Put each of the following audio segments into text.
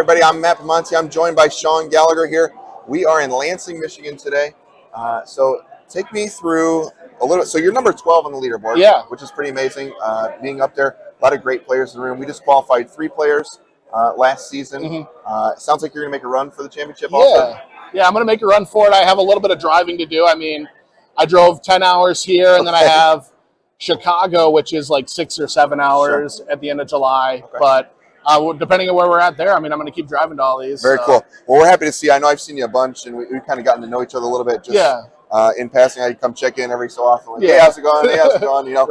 everybody. I'm Matt Monty. I'm joined by Sean Gallagher here. We are in Lansing, Michigan today. So take me through a little. So you're number 12 on the leaderboard, which is pretty amazing. Being up there, a lot of great players in the room. We just qualified 3 players last season. Sounds like you're going to make a run for the championship also. Yeah, I'm going to make a run for it. I have a little bit of driving to do. I mean, I drove 10 hours here, and then I have Chicago, which is like 6 or 7 hours at the end of July. But depending on where we're at there, I mean, I'm going to keep driving to all these. Very cool. Well, we're happy to see you. I know I've seen you a bunch, and we've kind of gotten to know each other a little bit. Just, in passing, I come check in every so often. Like, hey, how's it going? Hey, how's it going? You know,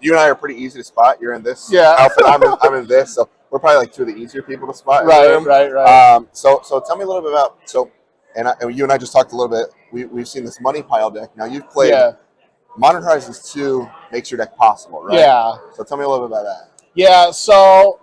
you and I are pretty easy to spot. You're in this outfit. I'm in this. So we're probably like 2 of the easier people to spot. Right. So tell me a little bit about you and I just talked a little bit. We've seen this money pile deck. Now you've played Modern Horizons 2 makes your deck possible, right? Yeah. So tell me a little bit about that. Yeah. So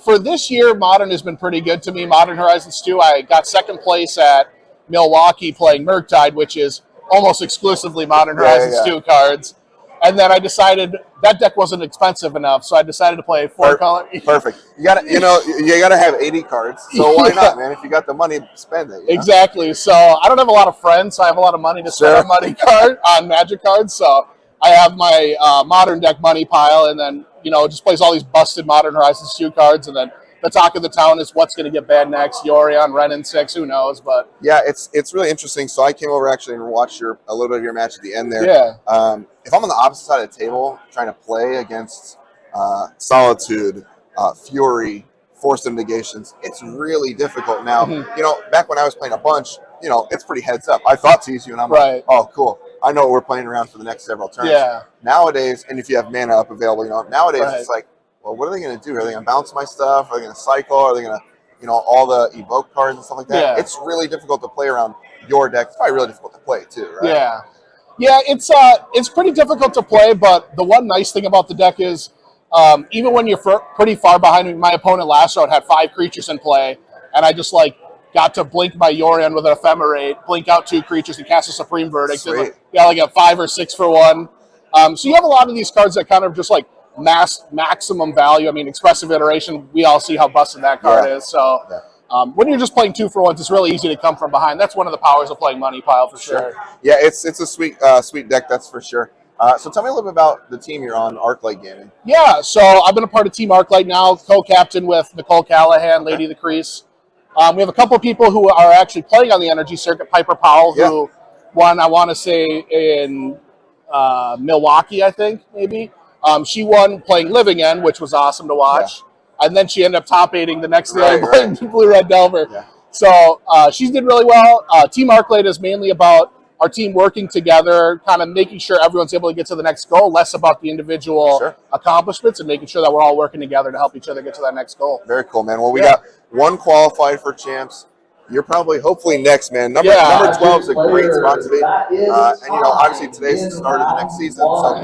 for this year, Modern has been pretty good to me. Modern Horizons 2, I got second place at Milwaukee playing Murktide, which is almost exclusively Modern Horizons 2 cards. And then I decided that deck wasn't expensive enough, so I decided to play 4-color. Perfect. You gotta have 80 cards. So why not, man? If you got the money, spend it. Exactly. So I don't have a lot of friends, so I have a lot of money to spend on Magic cards. So I have my Modern deck money pile, and then just plays all these busted Modern Horizons 2 cards, and then the talk of the town is what's going to get banned next. Yorion, Wrenn and Six, who knows? But yeah, it's really interesting. So I came over actually and watched a little bit of your match at the end there. Yeah. If I'm on the opposite side of the table trying to play against Solitude, Fury, Forced Negations, it's really difficult. Now, back when I was playing a bunch, it's pretty heads up. I thought to you, and I'm like, oh, cool. I know what we're playing around for the next several turns. Yeah. Nowadays, and if you have mana up available, nowadays it's like, well, what are they going to do? Are they going to bounce my stuff? Are they going to cycle? Are they going to, all the evoke cards and stuff like that? Yeah. It's really difficult to play around your deck. It's probably really difficult to play too, right? Yeah. Yeah, it's pretty difficult to play, but the one nice thing about the deck is even when you're pretty far behind me, my opponent last round had 5 creatures in play, and I just got to blink my Yorion with an Ephemerate, blink out 2 creatures, and cast a Supreme Verdict. Like a 5 or 6 for 1. So you have a lot of these cards that kind of just maximum value. I mean, Expressive Iteration, we all see how busted that card is. So when you're just playing 2 for 1s, it's really easy to come from behind. That's one of the powers of playing Money Pile for sure. Yeah, it's a sweet deck, that's for sure. So tell me a little bit about the team you're on, Arclight Gaming. Yeah, so I've been a part of Team Arclight now, co-captain with Nicole Callahan, Lady of the Crease. We have a couple of people who are actually playing on the Energy Circuit. Piper Powell, who won, I want to say, in Milwaukee, I think, maybe. She won playing Living End, which was awesome to watch. And then she ended up top 8ing the next day playing Blue Red Delver. Yeah. So she did really well. Team Arclight is mainly about our team working together, kind of making sure everyone's able to get to the next goal, less about the individual accomplishments, and making sure that we're all working together to help each other get to that next goal. Very cool, man. Well, we got 1 qualified for champs. You're probably, hopefully, next, man. Number 12 is a great spot to be. And, obviously, today's the start of the next season. So,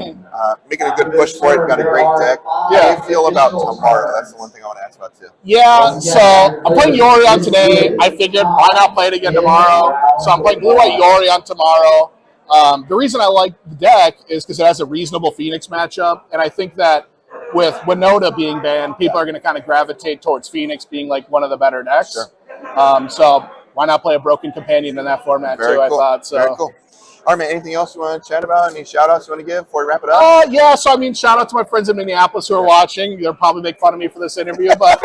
making a good push for it. Got a great deck. How do you feel about tomorrow? That's the one thing I want to ask about, too. Yeah, so I'm playing Yorion today. I figured, why not play it again tomorrow? So I'm playing Blue-White Yorion tomorrow. The reason I like the deck is because it has a reasonable Phoenix matchup. And I think that with Winota being banned, people are going to kind of gravitate towards Phoenix being one of the better decks. So why not play a Broken Companion in that format too, I thought. So. Very cool. All right, man, anything else you want to chat about? Any shout-outs you want to give before we wrap it up? Yeah, so, I mean, shout-out to my friends in Minneapolis who are watching. They'll probably make fun of me for this interview, but...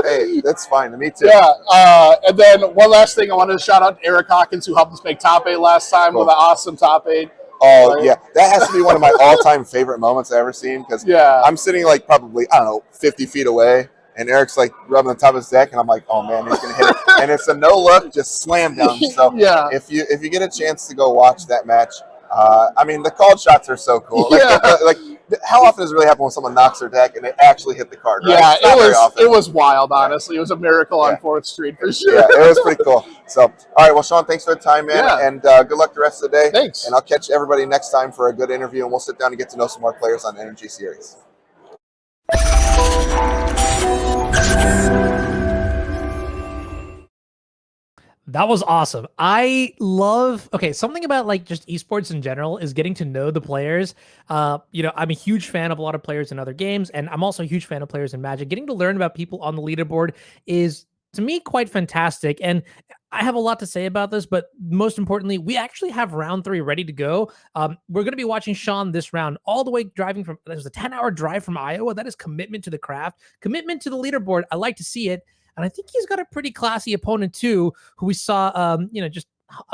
Hey, that's fine. Me too. Yeah, and then one last thing, I wanted to shout out to Eric Hawkins, who helped us make top 8 last time with an awesome top 8. Oh, yeah. That has to be one of my all-time favorite moments I've ever seen, because I'm sitting, probably, 50 feet away, and Eric's, rubbing the top of his deck, and I'm like, oh, man, he's going to hit it. And it's a no-look, just slam down. So if you get a chance to go watch that match, I mean, the called shots are so cool. How often does it really happen when someone knocks their deck and they actually hit the card? Right? Yeah, it was wild, honestly. It was a miracle on 4th Street for sure. Yeah, it was pretty cool. So, all right, well, Sean, thanks for the time, man, and good luck the rest of the day. Thanks. And I'll catch everybody next time for a good interview, and we'll sit down and get to know some more players on the Energy Series. That was awesome. I love, something about just esports in general is getting to know the players. I'm a huge fan of a lot of players in other games, and I'm also a huge fan of players in Magic. Getting to learn about people on the leaderboard is to me, quite fantastic. And I have a lot to say about this, but most importantly, we actually have round 3 ready to go. We're going to be watching Sean this round all the way driving from, there's a 10-hour drive from Iowa. That is commitment to the craft, commitment to the leaderboard. I like to see it. And I think he's got a pretty classy opponent too, who we saw, just,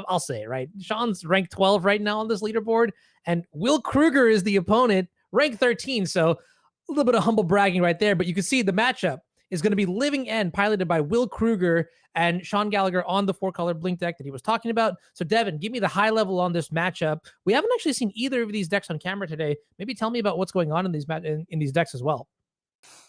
I'll say it, right? Sean's ranked 12 right now on this leaderboard, and Will Krueger is the opponent, ranked 13. So a little bit of humble bragging right there, but you can see the matchup is going to be Living End, piloted by Will Krueger and Sean Gallagher on the 4-color blink deck that he was talking about. So Devin, give me the high level on this matchup. We haven't actually seen either of these decks on camera today. Maybe tell me about what's going on in these decks as well.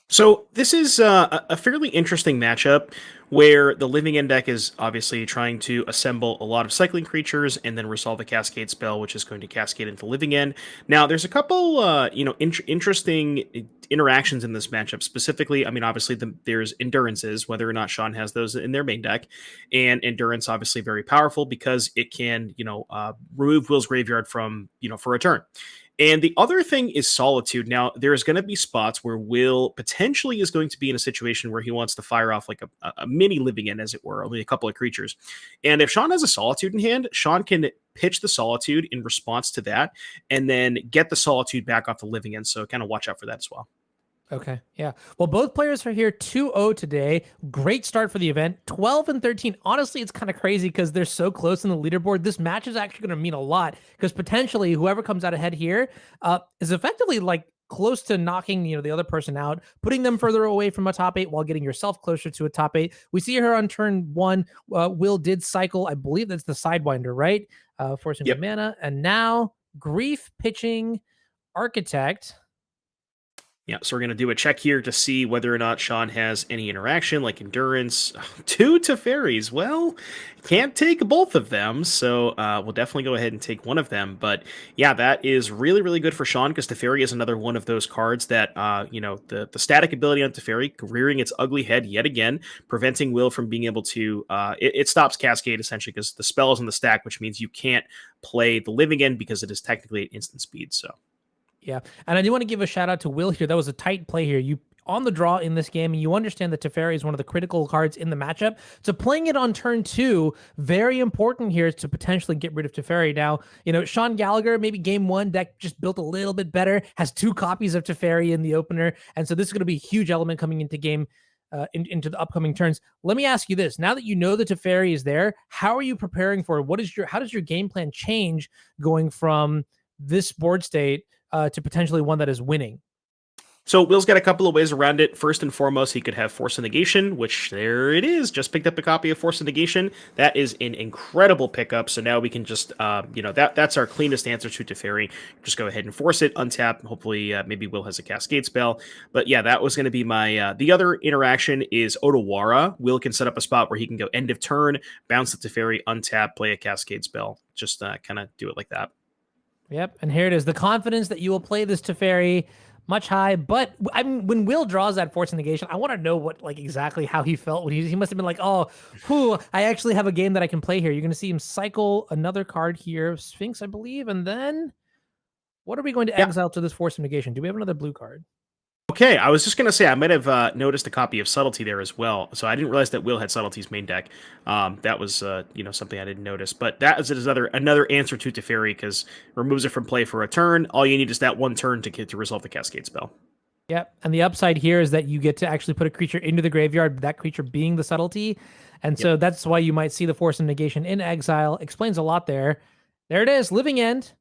So this is a fairly interesting matchup where the Living End deck is obviously trying to assemble a lot of cycling creatures and then resolve a Cascade spell, which is going to cascade into Living End. Now, there's a couple, interesting interactions in this matchup. Specifically, I mean, obviously there's Endurances, whether or not Sean has those in their main deck, and Endurance obviously very powerful because it can, remove Will's graveyard from, for a turn. And the other thing is Solitude. Now, there's going to be spots where Will potentially is going to be in a situation where he wants to fire off like a mini Living End, as it were, only a couple of creatures. And if Sean has a Solitude in hand, Sean can pitch the Solitude in response to that and then get the Solitude back off the Living End. So kind of watch out for that as well. Okay, yeah. Well, both players are here 2-0 today. Great start for the event. 12 and 13. Honestly, it's kind of crazy because they're so close in the leaderboard. This match is actually going to mean a lot because potentially whoever comes out ahead here is effectively like close to knocking the other person out, putting them further away from a top 8 while getting yourself closer to a top 8. We see her on turn 1. Will did cycle. I believe that's the Sidewinder, right? Forcing mana. And now Grief pitching Architect. Yeah, so we're going to do a check here to see whether or not Sean has any interaction, like Endurance. 2 Teferis. Well, can't take both of them, so we'll definitely go ahead and take one of them. But yeah, that is really, really good for Sean, because Teferi is another one of those cards that, the static ability on Teferi, rearing its ugly head yet again, preventing Will from being able to, it stops Cascade, essentially, because the spell is in the stack, which means you can't play the Living End because it is technically at instant speed, so... Yeah, and I do want to give a shout out to Will here. That was a tight play here. You on the draw in this game, and you understand that Teferi is one of the critical cards in the matchup. So playing it on turn 2, very important here to potentially get rid of Teferi. Now, Sean Gallagher, maybe game 1 deck just built a little bit better, has 2 copies of Teferi in the opener, and so this is going to be a huge element coming into game. Into the upcoming turns. Let me ask you this: now that you know the Teferi is there, how are you preparing for it? How does your game plan change going from this board state to potentially one that is winning? So Will's got a couple of ways around it. First and foremost, he could have Force of Negation, which there it is. Just picked up a copy of Force of Negation. That is an incredible pickup. So now we can just, that's our cleanest answer to Teferi. Just go ahead and force it, untap. Hopefully, maybe Will has a Cascade spell. But yeah, that was going to be my, the other interaction is Otawara. Will can set up a spot where he can go end of turn, bounce the Teferi, untap, play a Cascade spell. Just kind of do it like that. Yep, and here it is. The confidence that you will play this Teferi much high, but I mean, when Will draws that Force of Negation, I want to know exactly how he felt when he must have been like, oh, I actually have a game that I can play here. You're going to see him cycle another card here, Sphinx, I believe, and then what are we going to exile to this Force of Negation? Do we have another blue card? Okay, I was just going to say, I might have noticed a copy of Subtlety there as well, so I didn't realize that Will had Subtlety's main deck. That was, something I didn't notice, but that is another answer to Teferi, because removes it from play for a turn. All you need is that one turn to resolve the Cascade spell. Yep, and the upside here is that you get to actually put a creature into the graveyard, that creature being the Subtlety, and so that's why you might see the Force of Negation in exile. Explains a lot there. There it is, Living End.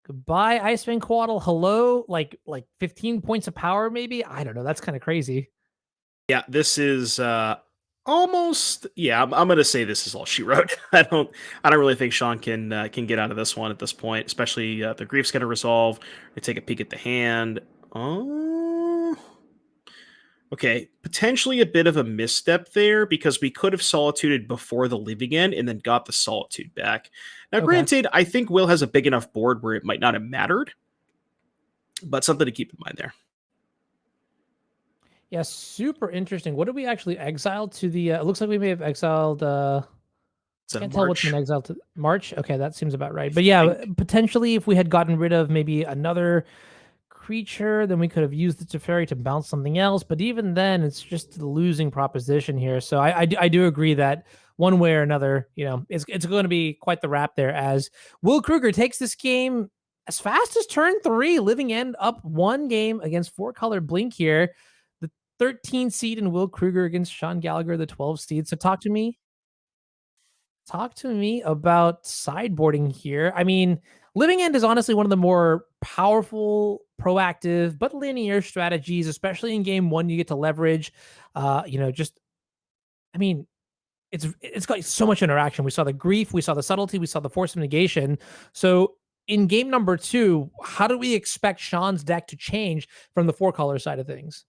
Goodbye, Ice-Fang Coatl. Hello, like 15 points of power, maybe? I don't know. That's kind of crazy. Yeah, this is almost. Yeah, I'm going to say this is all she wrote. I don't really think Sean can get out of this one at this point. Especially the Grief's going to resolve. We take a peek at the hand. Okay, potentially a bit of a misstep there, because we could have Solituded before the Living End and then got the Solitude back. Now, granted, I think Will has a big enough board where it might not have mattered, but something to keep in mind there. Yeah, super interesting. What did we actually exile to the... it looks like we may have exiled... can't tell what's been exiled to March. Okay, that seems about right. But yeah, potentially if we had gotten rid of maybe another creature, then we could have used the Teferi to bounce something else. But even then, it's just a losing proposition here. So I do agree that one way or another, it's going to be quite the wrap there, as Will Krueger takes this game as fast as turn 3, Living End up 1 game against 4-color Blink here. The 13 seed in Will Krueger against Sean Gallagher, the 12 seed. So talk to me about sideboarding here. I mean, Living End is honestly one of the more powerful, proactive, but linear strategies, especially in game 1. You get to leverage, it's got so much interaction. We saw the grief, we saw the subtlety, we saw the force of negation. So in game number 2, how do we expect Sean's deck to change from the 4-color side of things?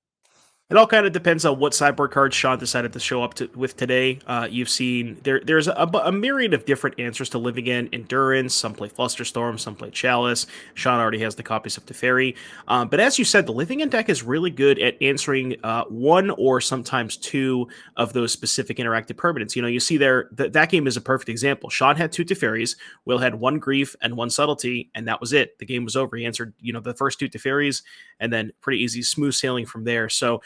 It all kind of depends on what sideboard cards Sean decided to show up with today. You've seen there's a myriad of different answers to Living End. Endurance, some play Flusterstorm, some play Chalice. Sean already has the copies of Teferi. But as you said, the Living End deck is really good at answering 1 or sometimes 2 of those specific interactive permanents. You see there, that game is a perfect example. Sean had 2 Teferis, Will had 1 Grief and 1 Subtlety, and that was it. The game was over. He answered, the first 2 Teferis, and then pretty easy, smooth sailing from there. So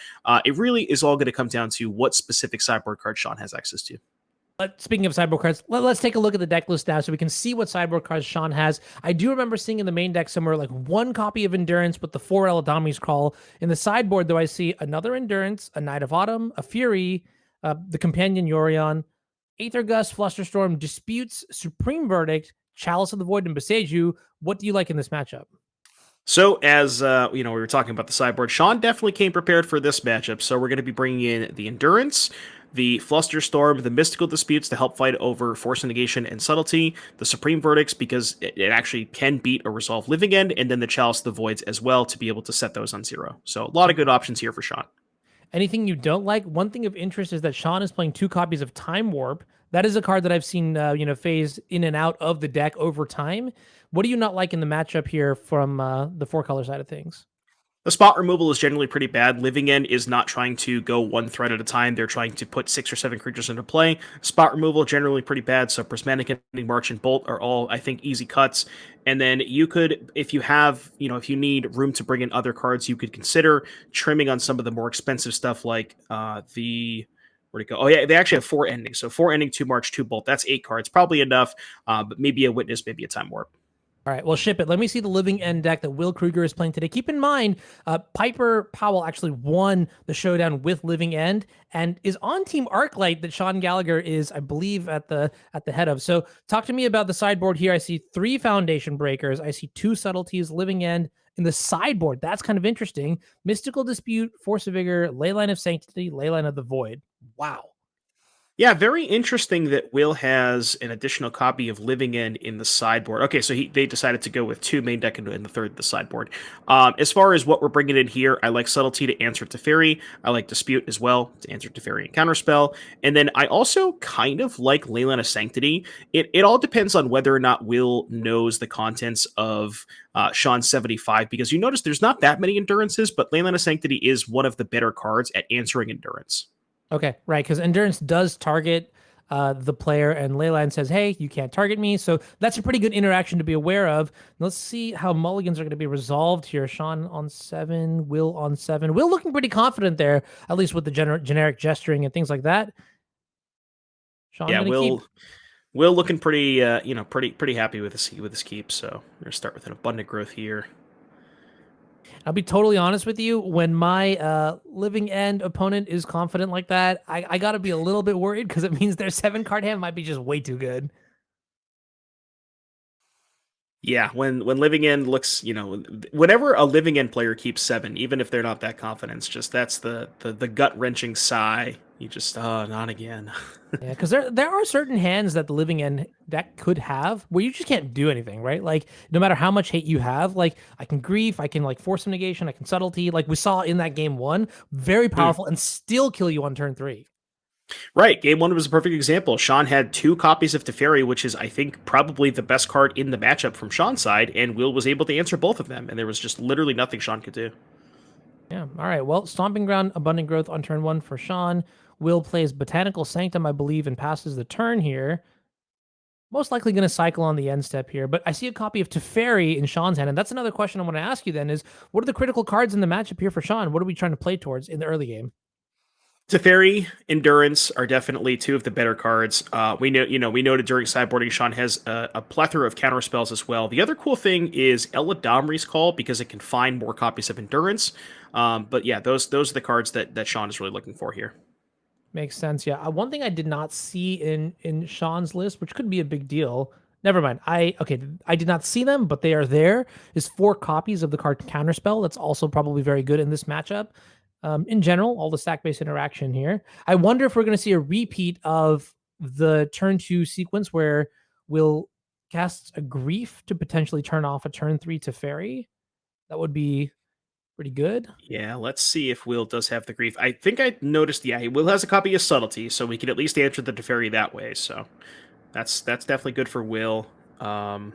it really is all going to come down to what specific sideboard card Sean has access to. Speaking of sideboard cards, let's take a look at the deck list now so we can see what sideboard cards Sean has. I do remember seeing in the main deck somewhere like 1 copy of Endurance with the 4 Eladamri's Call. In the sideboard, though, I see another Endurance, a Knight of Autumn, a Fury, the Companion Yorion, Aether Gust, Flusterstorm, Disputes, Supreme Verdict, Chalice of the Void, and Boseiju. What do you like in this matchup? So as we were talking about the sideboard, Sean definitely came prepared for this matchup. So we're going to be bringing in the Endurance, the Flusterstorm, the Mystical Disputes to help fight over Force and Negation and Subtlety, the Supreme Verdicts because it actually can beat or resolve Living End, and then the Chalice of the Voids as well to be able to set those on 0. So a lot of good options here for Sean. Anything you don't like? One thing of interest is that Sean is playing 2 copies of Time Warp. That is a card that I've seen, phase in and out of the deck over time. What do you not like in the matchup here from the 4-color side of things? The spot removal is generally pretty bad. Living End is not trying to go 1 threat at a time. They're trying to put 6 or 7 creatures into play. Spot removal generally pretty bad. So Prismatic Ending, March, and Bolt are all, I think, easy cuts. And then you could, if you have, if you need room to bring in other cards, you could consider trimming on some of the more expensive stuff like where'd it go? Oh, yeah, they actually have 4 endings. So 4 ending, 2 March, 2 Bolt. That's 8 cards. Probably enough, but maybe a Witness, maybe a Time Warp. All right, well, ship it. Let me see the Living End deck that Will Krueger is playing today. Keep in mind, Piper Powell actually won the showdown with Living End and is on Team Arclight that Sean Gallagher is, I believe, at the head of. So talk to me about the sideboard here. I see 3 Foundation Breakers. I see 2 Subtleties, Living End. In the sideboard, that's kind of interesting. Mystical Dispute, Force of Vigor, Leyline of Sanctity, Leyline of the Void. Wow. Yeah, very interesting that Will has an additional copy of Living End in the sideboard. Okay, so they decided to go with 2 main deck and the third the sideboard. As far as what we're bringing in here, I like Subtlety to answer Teferi. I like Dispute as well to answer Teferi and Counterspell. And then I also kind of like Leyline of Sanctity. It all depends on whether or not Will knows the contents of Sean's 75, because you notice there's not that many Endurances, but Leyline of Sanctity is one of the better cards at answering Endurance. Okay, right, because Endurance does target the player, and Leyline says, hey, you can't target me, so that's a pretty good interaction to be aware of. Let's see how mulligans are going to be resolved here. Sean on 7, Will on 7. Will looking pretty confident there, at least with the generic gesturing and things like that. Sean, yeah, Will looking pretty, pretty happy with his keep, so we're going to start with an Abundant Growth here. I'll be totally honest with you. When my Living End opponent is confident like that, I got to be a little bit worried because it means their 7-card hand might be just way too good. Yeah, when Living End looks, whenever a Living End player keeps 7, even if they're not that confident, it's just that's the gut-wrenching sigh. You just, not again. Yeah, because there are certain hands that the Living End deck could have where you just can't do anything, right? Like, no matter how much hate you have, like, I can Grief, I can, like, Force of Negation, I can Subtlety, like we saw in that game 1, very powerful, and still kill you on turn 3. Right, game 1 was a perfect example. Sean had 2 copies of Teferi, which is, I think, probably the best card in the matchup from Sean's side, and Will was able to answer both of them, and there was just literally nothing Sean could do. Yeah, all right, well, Stomping Ground, Abundant Growth on turn 1 for Sean. Will plays Botanical Sanctum, I believe, and passes the turn here. Most likely going to cycle on the end step here, but I see a copy of Teferi in Sean's hand, and that's another question I want to ask you then is, what are the critical cards in the matchup here for Sean? What are we trying to play towards in the early game? Teferi, Endurance are definitely two of the better cards. We noted during sideboarding, Sean has a plethora of counter spells as well. The other cool thing is Eladamri's Call, because it can find more copies of Endurance. But yeah, those are the cards that Sean is really looking for here. Makes sense. Yeah. One thing I did not see in Sean's list, which could be a big deal. Never mind. I did not see them, but they are there. Is 4 copies of the card Counterspell. That's also probably very good in this matchup. In general, all the stack-based interaction here. I wonder if we're going to see a repeat of the turn 2 sequence where we'll cast a Grief to potentially turn off a turn 3 Teferi. That would be pretty good. Yeah, let's see if Will does have the Grief. I think I noticed, yeah, Will has a copy of Subtlety, so we can at least answer the Teferi that way. So that's definitely good for Will. And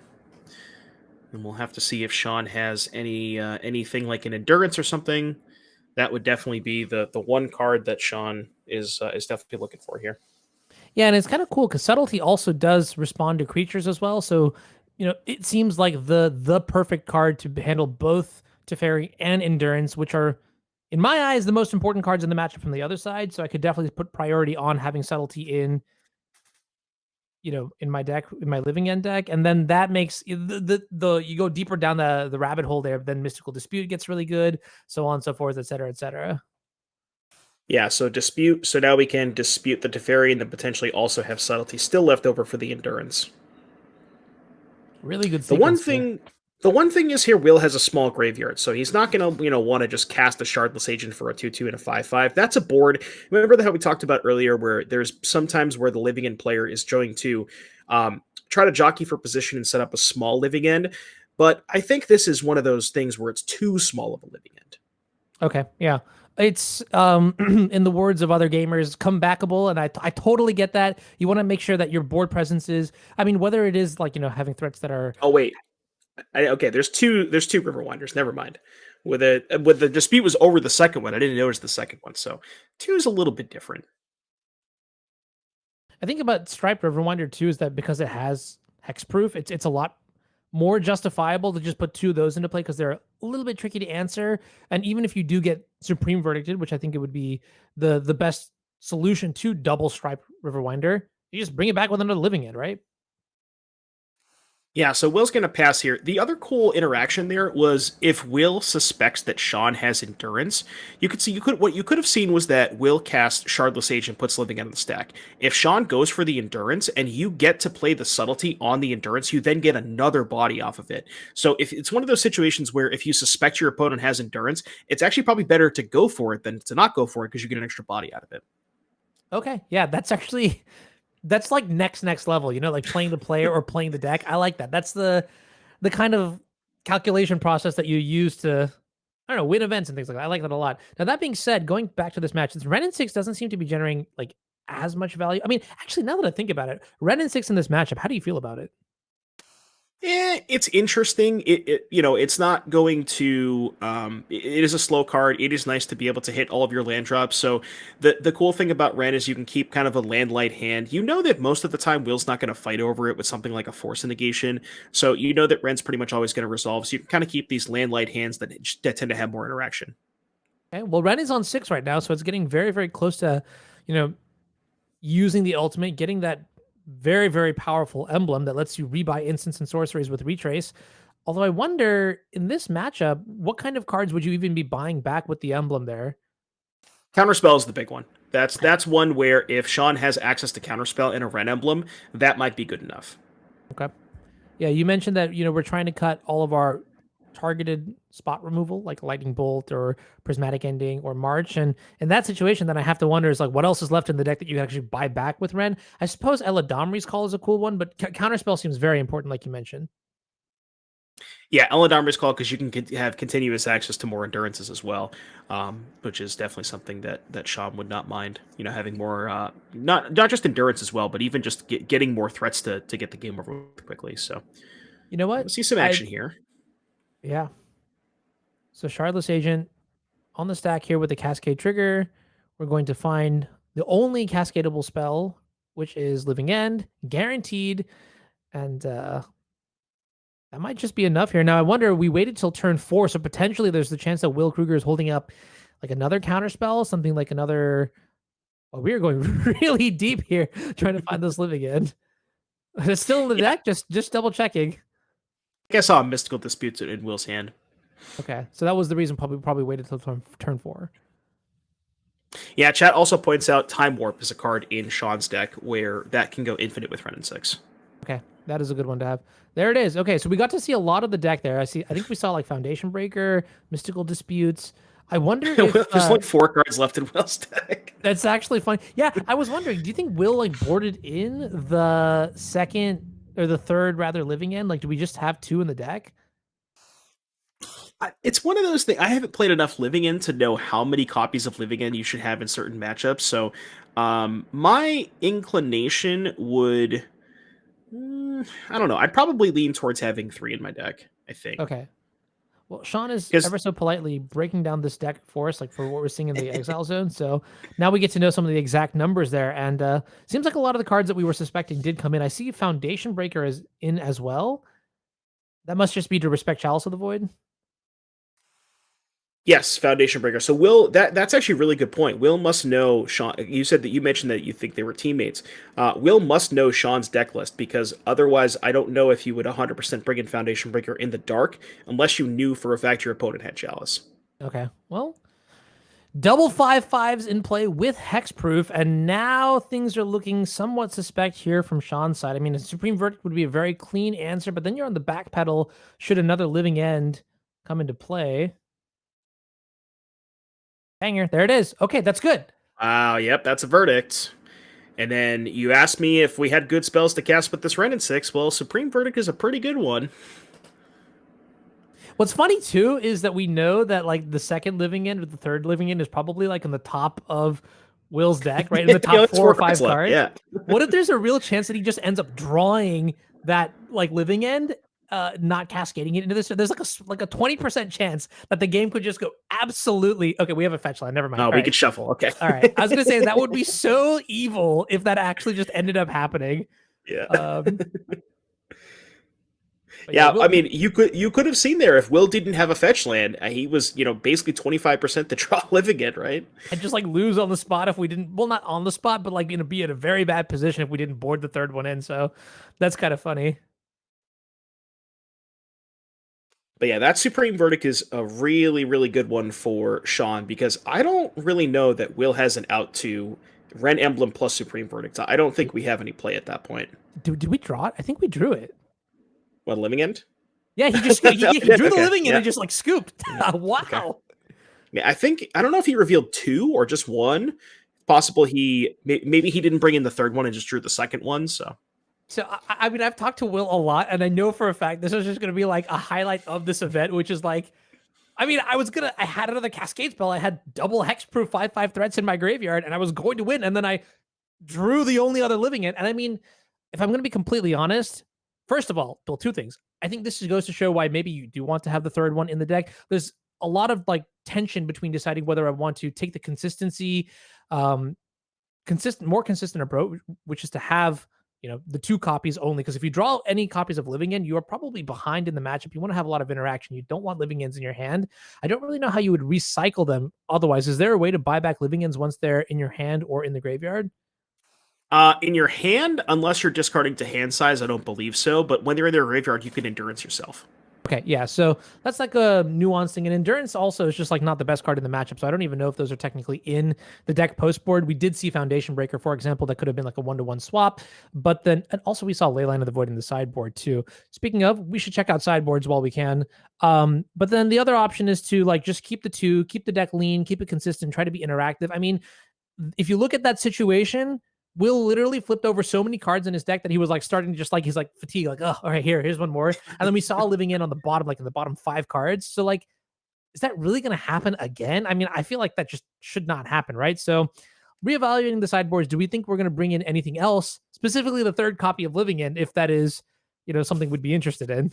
we'll have to see if Sean has anything like an Endurance or something. That would definitely be the one card that Sean is definitely looking for here. Yeah, and it's kind of cool because Subtlety also does respond to creatures as well. So, it seems like the perfect card to handle both Teferi and Endurance, which are, in my eyes, the most important cards in the matchup from the other side. So I could definitely put priority on having Subtlety in my deck, in my Living End deck, and then that makes the you go deeper down the rabbit hole there. Then Mystical Dispute gets really good, so on and so forth, et cetera, et cetera. Yeah, so Dispute. So now we can dispute the Teferi and then potentially also have Subtlety still left over for the Endurance. Really good. The one thing is here, Will has a small graveyard, so he's not gonna want to just cast a Shardless Agent for a 2/2 and a 5/5. That's a board. Remember how we talked about earlier, where there's sometimes where the Living End player is going to try to jockey for position and set up a small Living End. But I think this is one of those things where it's too small of a Living End. Okay, yeah. It's in the words of other gamers, comebackable, and I totally get that. You want to make sure that your board presence is, I mean, whether it is like having threats that are. Oh wait, okay. There's two River Winders. Never mind. With the Dispute was over the second one. I didn't notice the second one, so 2 is a little bit different. I think about Striped Riverwinder too is that because it has hexproof, it's a lot more justifiable to just put 2 of those into play because they're a little bit tricky to answer. And even if you do get Supreme Verdicted, which I think it would be the best solution to double Striped Riverwinder, you just bring it back with another Living End, right? Yeah, so Will's going to pass here. The other cool interaction there was if Will suspects that Sean has Endurance, what you could have seen was that Will cast Shardless Age and puts Living End on the stack. If Sean goes for the Endurance and you get to play the Subtlety on the Endurance, you then get another body off of it. So if it's one of those situations where if you suspect your opponent has Endurance, it's actually probably better to go for it than to not go for it because you get an extra body out of it. Okay, yeah, that's like next level, like playing the player or playing the deck. I like that. That's the kind of calculation process that you use to, I don't know, win events and things like that. I like that a lot. Now, that being said, going back to this match, Wrenn and Six doesn't seem to be generating like as much value. I mean, actually, now that I think about it, Wrenn and Six in this matchup, how do you feel about it? It's interesting. It's not going to. It is a slow card. It is nice to be able to hit all of your land drops. So the cool thing about Wrenn is you can keep kind of a land light hand. You know that most of the time Will's not going to fight over it with something like a Force Negation. So you know that Wrenn's pretty much always going to resolve. So you can kind of keep these land light hands that tend to have more interaction. Okay, well, Wrenn is on 6 right now, so it's getting very, very close to, using the ultimate, getting that very, very powerful emblem that lets you rebuy instants and sorceries with Retrace. Although I wonder, in this matchup, what kind of cards would you even be buying back with the emblem there? Counterspell is the big one. That's one where if Sean has access to Counterspell and a Wrenn emblem, that might be good enough. Okay. Yeah, you mentioned that, we're trying to cut all of our targeted spot removal, like Lightning Bolt or Prismatic Ending or March. And in that situation, then I have to wonder is like, what else is left in the deck that you can actually buy back with Wrenn? I suppose Eladamri's Call is a cool one, but Counterspell seems very important, like you mentioned. Yeah, Eladamri's Call, because you can have continuous access to more endurances as well, which is definitely something that Sean would not mind. Having more, not just endurance as well, but even just getting more threats to get the game over quickly. So, you know what? We'll see some action here. Yeah. So Shardless Agent on the stack here with the Cascade trigger. We're going to find the only cascadable spell, which is Living End, guaranteed. And that might just be enough here. Now, I wonder, we waited till turn 4, so potentially there's the chance that Will Krueger is holding up like another counterspell, something like another... Oh, we are going really deep here trying to find this living end. It's still in the deck, just double checking. I saw a Mystical Disputes in Will's hand. Okay, so that was the reason probably waited till turn 4. Yeah, chat also points out Time Warp is a card in Sean's deck where that can go infinite with Wrenn and Six. Okay, that is a good one to have. There it is. Okay, so we got to see a lot of the deck there. I think we saw like Foundation Breaker, Mystical Disputes. I wonder if... There's like 4 cards left in Will's deck. That's actually fun. Yeah, I was wondering, do you think Will like boarded in the second or the third rather living end? Like, do we just have 2 in the deck? It's one of those things. I haven't played enough Living End to know how many copies of Living End you should have in certain matchups. So my inclination would... I don't know. I'd probably lean towards having 3 in my deck, I think. Okay. Well, Sean is ever so politely breaking down this deck for us, like for what we're seeing in the Exile Zone. So now we get to know some of the exact numbers there. And seems like a lot of the cards that we were suspecting did come in. I see Foundation Breaker is in as well. That must just be to respect Chalice of the Void. Yes, Foundation Breaker. So Will, that's actually a really good point. Will must know Sean. You said that you mentioned that you think they were teammates. Will must know Sean's deck list, because otherwise I don't know if you would 100% bring in Foundation Breaker in the dark unless you knew for a fact your opponent had Chalice. Okay, well, double 5/5s in play with Hexproof, and now things are looking somewhat suspect here from Sean's side. I mean, a Supreme Verdict would be a very clean answer, but then you're on the back pedal should another living end come into play. Hanger, there it is. Okay, that's good. Wow, yep, that's a verdict. And then you asked me if we had good spells to cast with this Wrenn and Six. Well, Supreme Verdict is a pretty good one. What's funny too is that we know that like the second living end or the third living end is probably like in the top of Will's deck, right? In the top 4 or 5 cards. Yeah. What if there's a real chance that he just ends up drawing that like living end, not cascading it into this? There's like a 20% chance that the game could just go absolutely... Okay, we have a fetch line. Never mind. Oh, we could shuffle. Okay. All right. I was gonna say that would be so evil if that actually just ended up happening. Yeah. Yeah, I mean, you could have seen there if Will didn't have a fetch land, he was, basically 25% to draw living it, right? And just like lose on the spot if we didn't, well, not on the spot, but like be in a very bad position if we didn't board the third one in. So that's kind of funny. But yeah, that Supreme Verdict is a really, really good one for Sean, because I don't really know that Will has an out to Wrenn Emblem plus Supreme Verdict. I don't think we have any play at that point. Did we draw it? I think we drew it. What, Living End? Yeah, he just he drew the Living End and just like scooped. Wow. Okay. Yeah, I don't know if he revealed 2 or just 1. It's possible maybe he didn't bring in the third one and just drew the second one, So I mean, I've talked to Will a lot, and I know for a fact this is just going to be like a highlight of this event, which is like, I mean, I had another Cascade spell. I had double hexproof 5/5 threats in my graveyard, and I was going to win, and then I drew the only other living it. And I mean, if I'm going to be completely honest, first of all, well, 2 things. I think this goes to show why maybe you do want to have the third one in the deck. There's a lot of like tension between deciding whether I want to take the consistency, more consistent approach, which is to have the 2 copies only, because if you draw any copies of Living End, you are probably behind in the matchup. You want to have a lot of interaction. You don't want Living Ends in your hand. I don't really know how you would recycle them otherwise. Is there a way to buy back Living Ends once they're in your hand or in the graveyard? In your hand, unless you're discarding to hand size, I don't believe so. But when they're in their graveyard, you can Endurance yourself. Okay, yeah, so that's like a nuanced thing. And Endurance also is just like not the best card in the matchup, so I don't even know if those are technically in the deck post board. We did see Foundation Breaker, for example, that could have been like a 1-to-1 swap, but then, and also we saw Leyline of the Void in the sideboard too. Speaking of, we should check out sideboards while we can. But then the other option is to like just keep the 2, keep the deck lean, keep it consistent, try to be interactive. I mean, if you look at that situation, Will literally flipped over so many cards in his deck that he was like starting to just like, he's like fatigued, like, oh, all right, here's one more. And then we saw Living in on the bottom, like in the bottom 5 cards. So like, is that really going to happen again? I mean, I feel like that just should not happen, right? So reevaluating the sideboards, do we think we're going to bring in anything else, specifically the third copy of Living In, if that is, something we'd be interested in?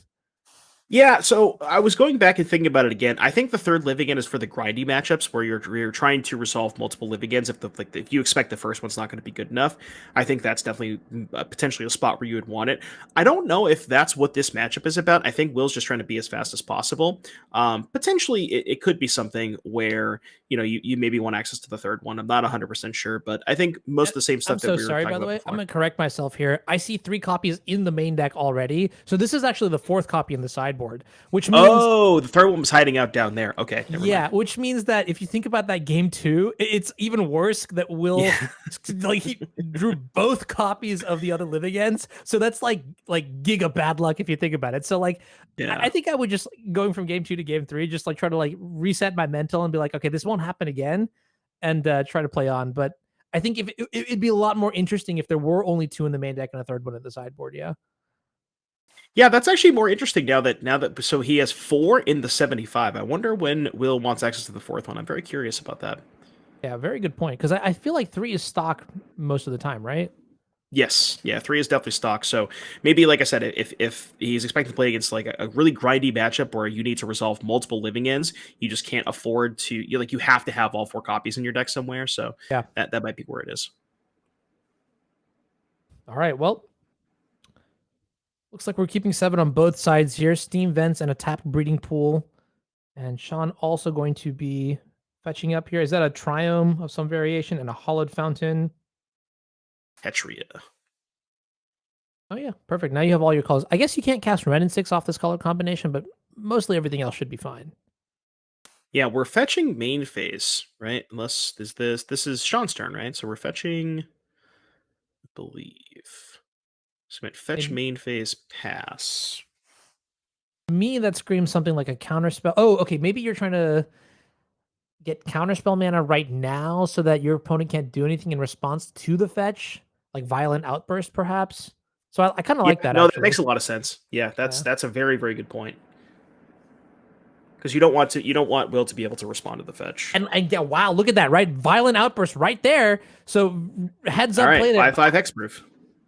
Yeah, so I was going back and thinking about it again. I think the third living end is for the grindy matchups where you're trying to resolve multiple living ends. If you expect the first one's not going to be good enough, I think that's definitely potentially a spot where you would want it. I don't know if that's what this matchup is about. I think Will's just trying to be as fast as possible. Potentially, it could be something where you maybe want access to the third one. I'm not 100% sure, but I think most of the same stuff I'm so sorry, by the way. I'm going to correct myself here. I see 3 copies in the main deck already. So this is actually the 4th copy in the sideboard, which means... Oh, the third one was hiding out down there. Okay, never mind. Which means that if you think about that game 2, it's even worse that Will he drew both copies of the other living ends. So that's like giga bad luck if you think about it. So I think I would just, going from game 2 to game 3, just try to reset my mental and be like, okay, this won't happen again, and try to play on. But I think it'd be a lot more interesting if there were only 2 in the main deck and a third one at the sideboard. Yeah, that's actually more interesting now that so he has 4 in the 75. I wonder when Will wants access to the 4th one. I'm very curious about that. Yeah, very good point. Because I feel like 3 is stock most of the time, right? Yes, yeah, 3 is definitely stock. So maybe, like I said, if he's expecting to play against a really grindy matchup where you need to resolve multiple living ends, you just can't afford to. You have to have all 4 copies in your deck somewhere. So yeah, that might be where it is. All right, well, looks like we're keeping 7 on both sides here. Steam Vents and a Tapped Breeding Pool, and Sean also going to be fetching up here. Is that a Triome of some variation and a Hallowed Fountain? Ketria. Oh yeah, perfect. Now you have all your colors. I guess you can't cast Wrenn and Six off this color combination, but mostly everything else should be fine. Yeah, we're fetching main phase, right? Unless this is Sean's turn, right? So we're fetching, I believe. So it fetch main phase pass. To me, that screams something like a counterspell. Oh, okay. Maybe you're trying to get counterspell mana right now so that your opponent can't do anything in response to the fetch, like Violent Outburst, perhaps. So I kind of like that. No, actually. that makes a lot of sense. Yeah, that's a very, very good point. Because you don't want Will to be able to respond to the fetch. And yeah, wow, look at that, right? Violent Outburst right there. So heads up, play there. 5/5 hexproof.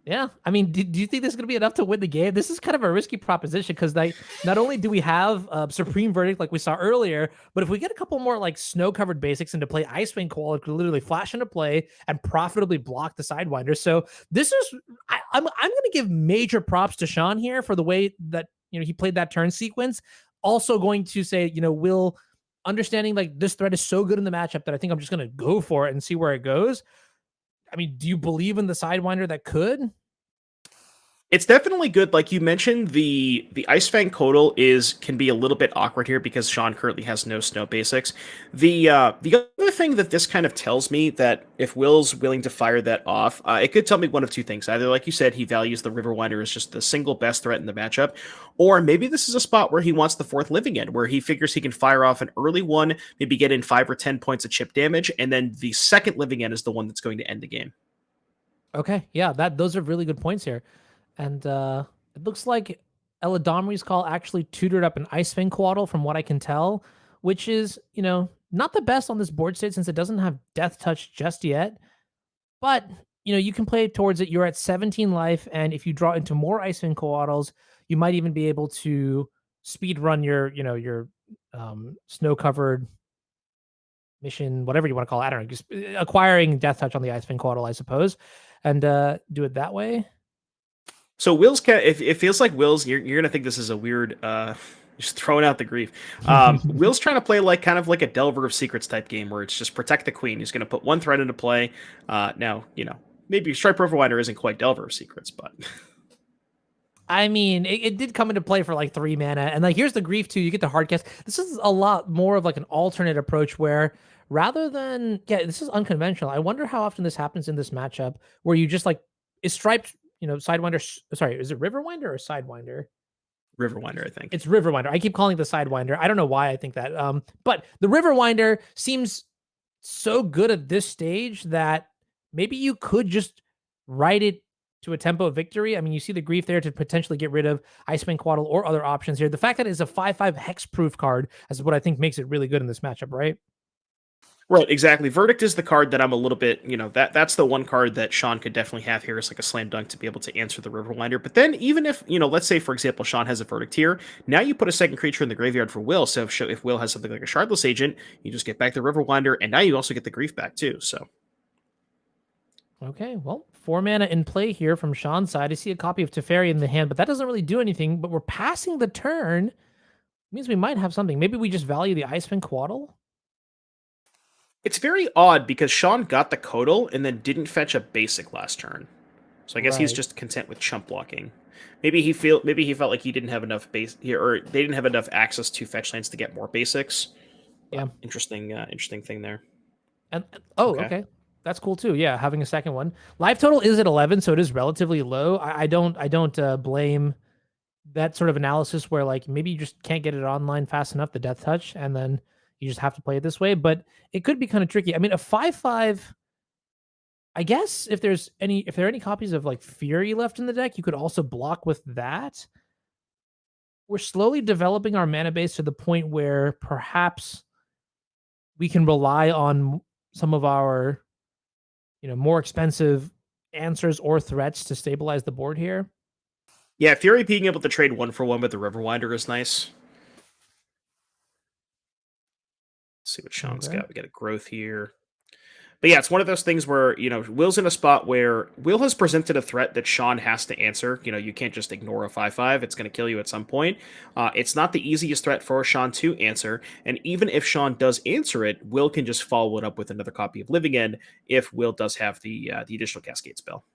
Yeah, I mean, do you think this is going to be enough to win the game? This is kind of a risky proposition because not only do we have Supreme Verdict like we saw earlier, but if we get a couple more snow-covered basics into play, Ice-Fang Coatl could literally flash into play and profitably block the Sidewinder. So this is, I'm going to give major props to Sean here for the way that he played that turn sequence. Also going to say, Will, understanding this threat is so good in the matchup that I think I'm just going to go for it and see where it goes. I mean, do you believe in the Sidewinder that could? It's definitely good. Like you mentioned, the Ice-Fang Coatl can be a little bit awkward here because Sean currently has no snow basics. The other thing that this kind of tells me that if Will's willing to fire that off, it could tell me one of 2 things. Either, like you said, he values the Riverwinder as just the single best threat in the matchup, or maybe this is a spot where he wants the 4th living end, where he figures he can fire off an early one, maybe get in 5 or 10 points of chip damage, and then the 2nd living end is the one that's going to end the game. Okay, yeah, those are really good points here. And it looks like Eladamri's call actually tutored up an Ice-Fang Coatl from what I can tell, which is, not the best on this board state since it doesn't have Death Touch just yet. But, you can play towards it. You're at 17 life, and if you draw into more Ice-Fang Coatls, you might even be able to speed run your snow-covered mission, whatever you want to call it. I don't know, just acquiring Death Touch on the Ice-Fang Coatl, I suppose, and do it that way. So Will's, it feels like Will's, you're gonna think this is a weird, just throwing out the grief. Will's trying to play kind of like a Delver of Secrets type game where it's just protect the queen. He's gonna put 1 threat into play. Now maybe Stripe Riverwinder isn't quite Delver of Secrets, but I mean, it did come into play for 3 mana, and here's the grief too. You get to hardcast. This is a lot more of an alternate approach where rather than this is unconventional. I wonder how often this happens in this matchup where you just is striped. Sidewinder. Sorry, is it Riverwinder or Sidewinder? Riverwinder, I think. It's Riverwinder. I keep calling it the Sidewinder. I don't know why I think that. But the Riverwinder seems so good at this stage that maybe you could just write it to a tempo of victory. I mean, you see the grief there to potentially get rid of Ice-Fang Coatl or other options here. The fact that it's a 5/5 hexproof card is what I think makes it really good in this matchup, right? Right, exactly. Verdict is the card that I'm a little bit, that's the one card that Sean could definitely have here as like a slam dunk to be able to answer the Riverwinder. But then even if, let's say, for example, Sean has a Verdict here, now you put a second creature in the graveyard for Will. So if Will has something like a Shardless Agent, you just get back the Riverwinder, and now you also get the Grief back too, so. Okay, well, 4 mana in play here from Sean's side. I see a copy of Teferi in the hand, but that doesn't really do anything. But we're passing the turn. Means we might have something. Maybe we just value the Ice-Fang Coatl? It's very odd because Sean got the Coatl and then didn't fetch a basic last turn. So I guess he's just content with chump blocking. Maybe he felt like he didn't have enough base here, or they didn't have enough access to fetch lands to get more basics. But yeah, interesting thing there. And okay. That's cool too. Yeah, having a second one. Life total is at 11, so it is relatively low. I don't blame that sort of analysis where like maybe you just can't get it online fast enough, the death touch, and then you just have to play it this way. But it could be kind of tricky. I mean, a 5/5. I guess if there are any copies of like Fury left in the deck, you could also block with that. We're slowly developing our mana base to the point where perhaps we can rely on some of our more expensive answers or threats to stabilize the board here. Yeah, Fury being able to trade 1-for-1 with the Riverwinder is nice. Let's see what Sean's got. We got a growth here. But yeah, it's one of those things where, Will's in a spot where Will has presented a threat that Sean has to answer. You can't just ignore a 5/5. It's going to kill you at some point. It's not the easiest threat for Sean to answer. And even if Sean does answer it, Will can just follow it up with another copy of Living End if Will does have the additional Cascade spell.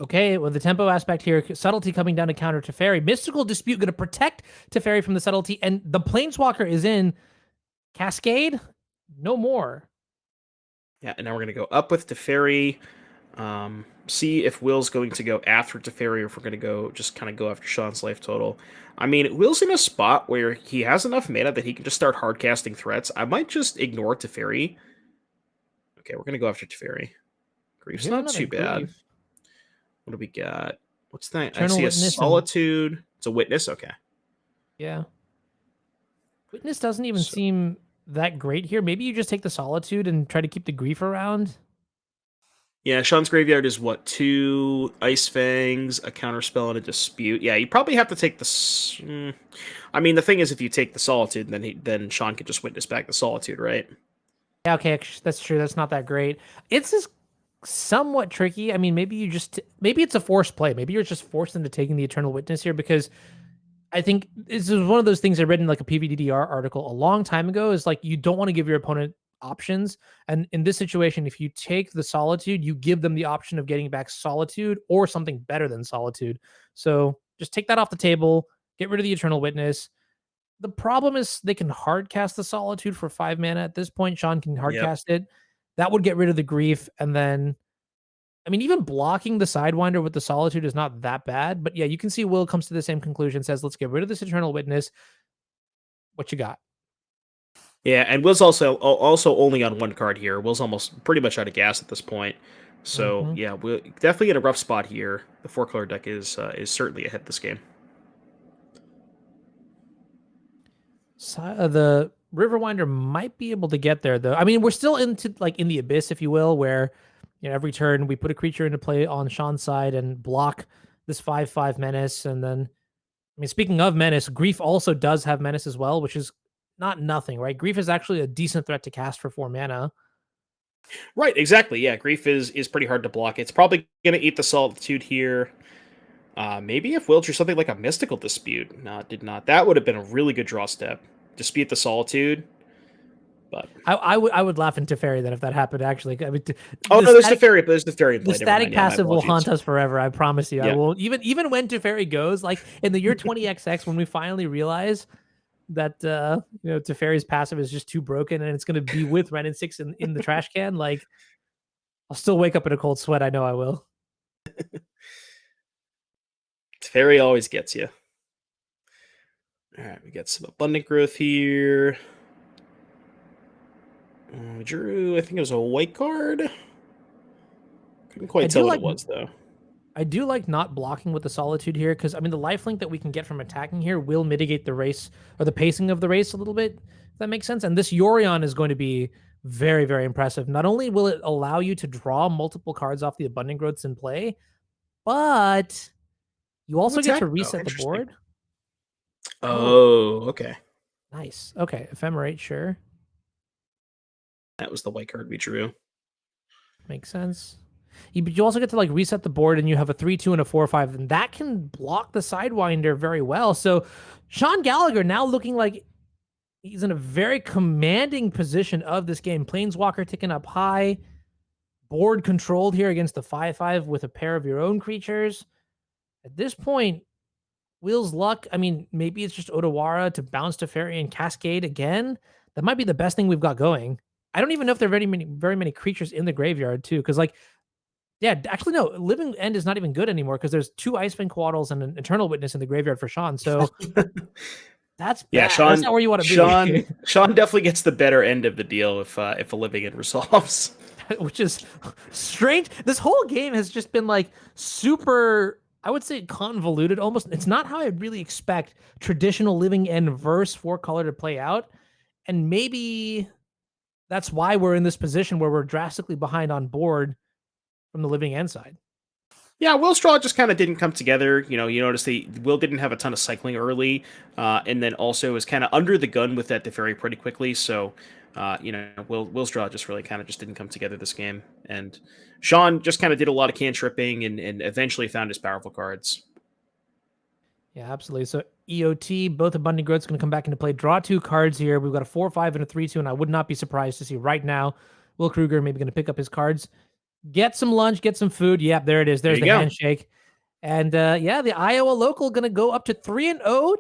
Okay, well, the tempo aspect here, Subtlety coming down to counter Teferi. Mystical Dispute going to protect Teferi from the Subtlety, and the Planeswalker is in. Cascade? No more. Yeah, and now we're going to go up with Teferi. See if Will's going to go after Teferi or if we're going to just kind of go after Sean's life total. I mean, Will's in a spot where he has enough mana that he can just start hard casting threats. I might just ignore Teferi. Okay, we're going to go after Teferi. Grief's not too bad. What do we got? What's that? Eternal I see a Witness Solitude. It's a Witness? Okay. Yeah. Witness doesn't even seem that great here. Maybe you just take the Solitude and try to keep the Grief around. Yeah, Sean's graveyard is what? 2 Ice-Fangs, a Counterspell, and a Dispute. Yeah, you probably have to take the... I mean, the thing is, if you take the Solitude, then Sean could just Witness back the Solitude, right? Yeah, okay, that's true. That's not that great. It's just somewhat tricky. I mean, maybe it's a forced play. Maybe you're just forced into taking the Eternal Witness here because I think this is one of those things I read in like a PVDDR article a long time ago is like, you don't want to give your opponent options. And in this situation, if you take the Solitude, you give them the option of getting back Solitude or something better than Solitude. So just take that off the table, get rid of the Eternal Witness. The problem is they can hard cast the Solitude for 5 mana at this point. Sean can hard cast it. That would get rid of the Grief. And then, I mean, even blocking the Sidewinder with the Solitude is not that bad. But yeah, you can see Will comes to the same conclusion, says, let's get rid of this Eternal Witness. What you got? Yeah, and Will's also only on 1 card here. Will's almost pretty much out of gas at this point. So yeah, we're definitely in a rough spot here. The 4-color deck is certainly ahead this game. The Riverwinder might be able to get there, though. I mean, we're still in the abyss, if you will, where every turn we put a creature into play on Sean's side and block this 5/5 menace. And then, I mean, speaking of menace, Grief also does have menace as well, which is not nothing, right? Grief is actually a decent threat to cast for 4 mana. Right, exactly. Yeah, Grief is pretty hard to block. It's probably going to eat the Solitude here. Maybe if Will drew something like a Mystical Dispute. No, it did not. That would have been a really good draw step. Dispute the Solitude. But I would laugh in Teferi then if that happened, actually. I mean, there's Teferi. There's Teferi in play. The static passive will haunt us forever, I promise you. Yeah. I will, even when Teferi goes, like in the year 20XX, when we finally realize that Teferi's passive is just too broken and it's going to be with Wrenn and Six in the trash can, like, I'll still wake up in a cold sweat. I know I will. Teferi always gets you. All right, we got some Abundant Growth here. We drew, I think it was a white card. Couldn't quite tell what it was, though. I do like not blocking with the Solitude here, because, I mean, the lifelink that we can get from attacking here will mitigate the race, or the pacing of the race a little bit, if that makes sense. And this Yorion is going to be very, very impressive. Not only will it allow you to draw multiple cards off the Abundant Growths in play, but you also get to reset the board. Oh, okay. Nice. Okay, Ephemerate, sure. That was the white card we drew. Makes sense. But you also get to like reset the board, and you have a 3/2 and a 4/5, and that can block the Sidewinder very well. So Sean Gallagher now looking like he's in a very commanding position of this game. Planeswalker ticking up high, board controlled here against the 5/5 with a pair of your own creatures. At this point, Will's luck, I mean, maybe it's just Otawara to bounce Teferi and Cascade again. That might be the best thing we've got going. I don't even know if there are very many creatures in the graveyard too, because like, yeah, actually no, Living End is not even good anymore because there's 2 Ice-Fang Coatls and an Eternal Witness in the graveyard for Sean. So that's bad. Yeah, Sean, that's not where you want to be. Sean definitely gets the better end of the deal if a Living End resolves. Which is strange. This whole game has just been like super, I would say, convoluted almost. It's not how I really expect traditional Living End verse 4-color to play out. And maybe that's why we're in this position where we're drastically behind on board from the Living End side. Yeah, Will's draw just kind of didn't come together. You know, you notice Will didn't have a ton of cycling early, and then also was kind of under the gun with that Teferi pretty quickly. So, Will's draw just really kind of just didn't come together this game. And Sean just kind of did a lot of cantripping and eventually found his powerful cards. Yeah, absolutely. So EOT, both Abundant Growth's going to come back into play. Draw 2 cards here. We've got a 4/5 and a 3/2, and I would not be surprised to see right now Will Krueger maybe going to pick up his cards. Get some lunch, get some food. Yep, there it is. There's the handshake. And the Iowa local going to go up to 3-0,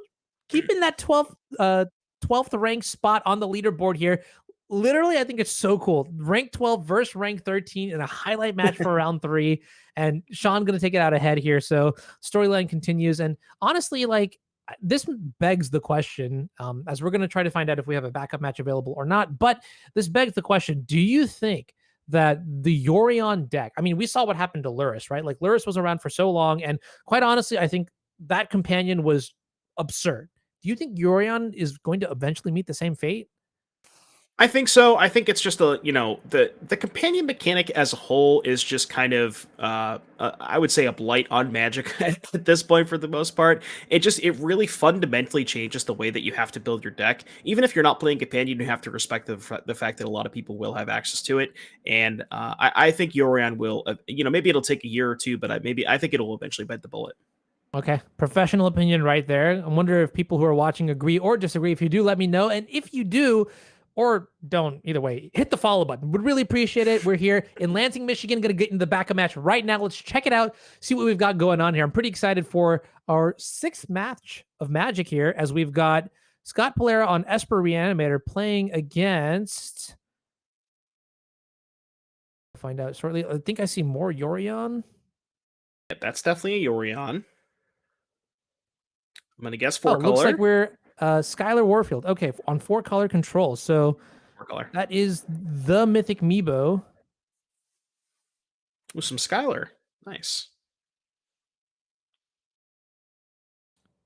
keeping that 12th ranked spot on the leaderboard here. Literally, I think it's so cool. Rank 12 versus rank 13 in a highlight match for round 3. And Sean going to take it out ahead here. So storyline continues. And honestly, like, this begs the question, as we're going to try to find out if we have a backup match available or not. But this begs the question, do you think that the Yorion deck, I mean, we saw what happened to Lurrus, right? Like, Lurrus was around for so long, and quite honestly, I think that companion was absurd. Do you think Yorion is going to eventually meet the same fate? I think so. I think it's just the companion mechanic as a whole is just kind of I would say a blight on Magic at this point for the most part. It really fundamentally changes the way that you have to build your deck. Even if you're not playing companion, you have to respect the fact that a lot of people will have access to it. And I think Yorion will, maybe it'll take a year or two, but I think it'll eventually bite the bullet. Okay, professional opinion right there. I wonder if people who are watching agree or disagree. If you do, let me know. And if you do, or don't, either way, hit the follow button. Would really appreciate it. We're here in Lansing, Michigan. Going to get into the backup match right now. Let's check it out, see what we've got going on here. I'm pretty excited for our 6th match of Magic here, as we've got Scott Pulera on Esper Reanimator playing against... I'll find out shortly. I think I see more Yorion. Yeah, that's definitely a Yorion. I'm going to guess 4-color. Looks like we're... Skylar Warfield. Okay, on 4-color control. So 4-color. That is the Mythic Meebo. With some Skylar. Nice.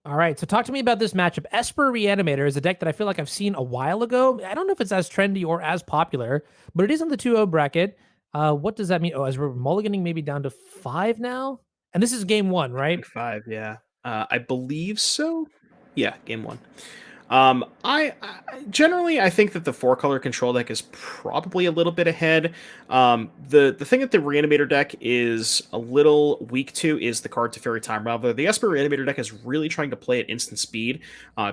All right, so talk to me about this matchup. Esper Reanimator is a deck that I feel like I've seen a while ago. I don't know if it's as trendy or as popular, but it is in the 2-0 bracket. What does that mean? Oh, as we're mulliganing maybe down to 5 now? And this is game 1, right? 5, yeah. I believe so. Yeah, game 1. I generally think that the 4-color control deck is probably a little bit ahead. The thing that the Reanimator deck is a little weak to is the card Teferi Time Raveler. The Esper Reanimator deck is really trying to play at instant speed